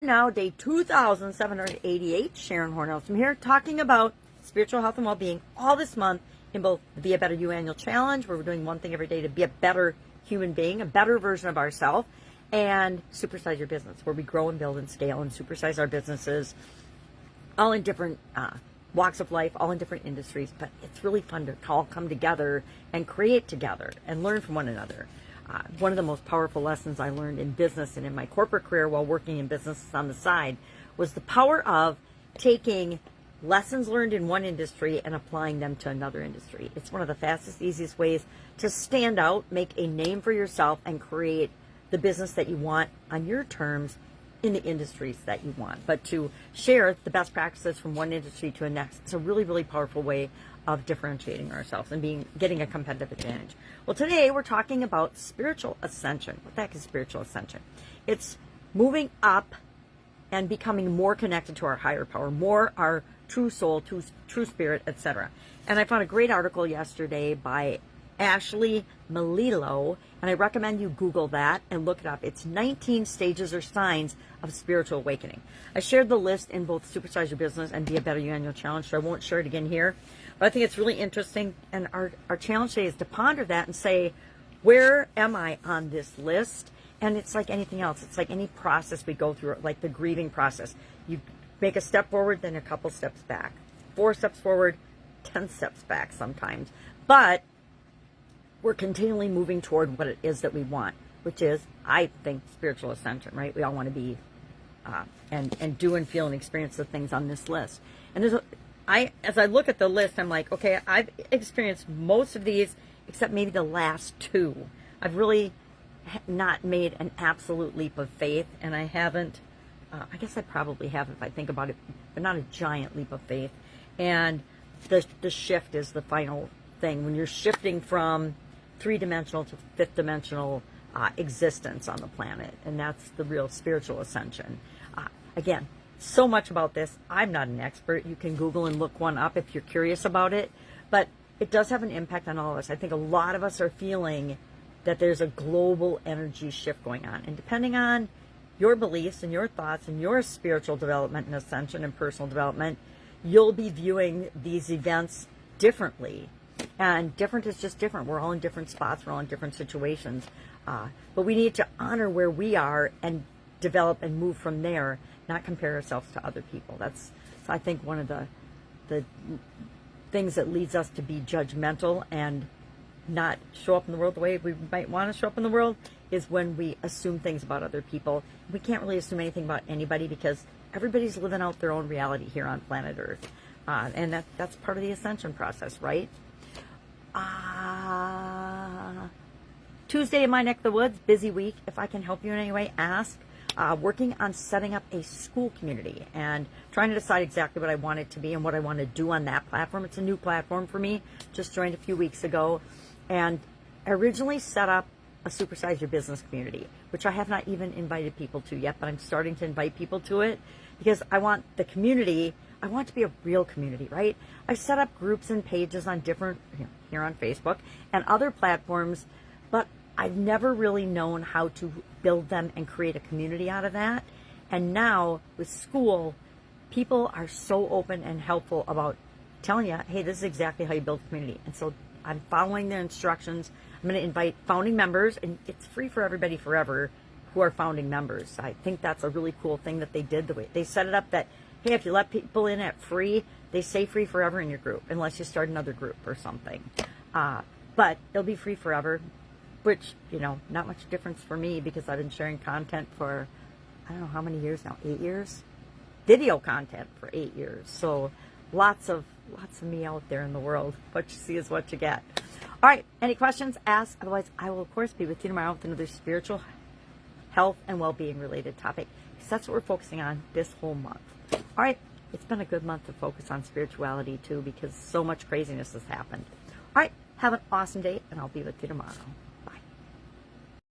Now, day 2,788, Sharon Horne-Ellstrom here, talking about spiritual health and well-being all this month in both the Be a Better You annual challenge, where we're doing one thing every day to be a better human being, a better version of ourselves, and Supersize Your Business, where we grow and build and scale and supersize our businesses, all in different walks of life, all in different industries. But it's really fun to all come together and create together and learn from one another. One of the most powerful lessons I learned in business and in my corporate career while working in business on the side was the power of taking lessons learned in one industry and applying them to another industry. It's one of the fastest, easiest ways to stand out, make a name for yourself, and create the business that you want on your terms in the industries that you want. But to share the best practices from one industry to the next, it's a really, really powerful way of differentiating ourselves and getting a competitive advantage. Well, today we're talking about spiritual ascension. What the heck is spiritual ascension? It's moving up and becoming more connected to our higher power, more our true soul, true spirit, etc. And I found a great article yesterday by Ashley Melillo, and I recommend you Google that and look it up. It's 19 stages or signs of spiritual awakening. I shared the list in both Supersize Your Business and Be a Better You annual challenge, so I won't share it again here. But I think it's really interesting, and our challenge today is to ponder that and say, where am I on this list? And it's like anything else. It's like any process we go through, like the grieving process. You make a step forward, then a couple steps back. 4 steps forward, 10 steps back sometimes. But we're continually moving toward what it is that we want, which is, I think, spiritual ascension, right? We all want to be and do and feel and experience the things on this list. And as I look at the list, I'm like, okay, I've experienced most of these except maybe the last 2. I've really not made an absolute leap of faith, and I haven't, I guess I probably have if I think about it, but not a giant leap of faith. And the shift is the final thing. When you're shifting from 3-dimensional to 5th-dimensional existence on the planet, and that's the real spiritual ascension. Again, so much about this. I'm not an expert. You can Google and look one up if you're curious about it, but it does have an impact on all of us. I think a lot of us are feeling that there's a global energy shift going on, and depending on your beliefs and your thoughts and your spiritual development and ascension and personal development, you'll be viewing these events differently. And different is just different. We're all in different spots. We're all in different situations. But we need to honor where we are and develop and move from there, not compare ourselves to other people. That's, I think, one of the things that leads us to be judgmental and not show up in the world the way we might want to show up in the world is when we assume things about other people. We can't really assume anything about anybody because everybody's living out their own reality here on planet Earth. And that's part of the ascension process, right? Tuesday in my neck of the woods, busy week. If I can help you in any way, ask. Working on setting up a school community and trying to decide exactly what I want it to be and what I want to do on that platform. It's a new platform for me. Just joined a few weeks ago. And I originally set up a Supersize Your Business community, which I have not even invited people to yet, but I'm starting to invite people to it because I want the community, I want it to be a real community, right? I've set up groups and pages on different, here on Facebook and other platforms, but I've never really known how to build them and create a community out of that. And now with school, people are so open and helpful about telling you, hey, this is exactly how you build a community. And so I'm following their instructions. I'm going to invite founding members, and it's free for everybody forever who are founding members. I think that's a really cool thing that they did. The way they set it up that, hey, if you let people in at free, they stay free forever in your group, unless you start another group or something. But it'll be free forever, which, not much difference for me because I've been sharing content for, I don't know how many years now, 8 years? Video content for 8 years. So lots of me out there in the world. What you see is what you get. All right, any questions? Ask. Otherwise, I will, of course, be with you tomorrow with another spiritual health and well-being related topic, because that's what we're focusing on this whole month. All right, it's been a good month to focus on spirituality, too, because so much craziness has happened. All right, have an awesome day, and I'll be with you tomorrow.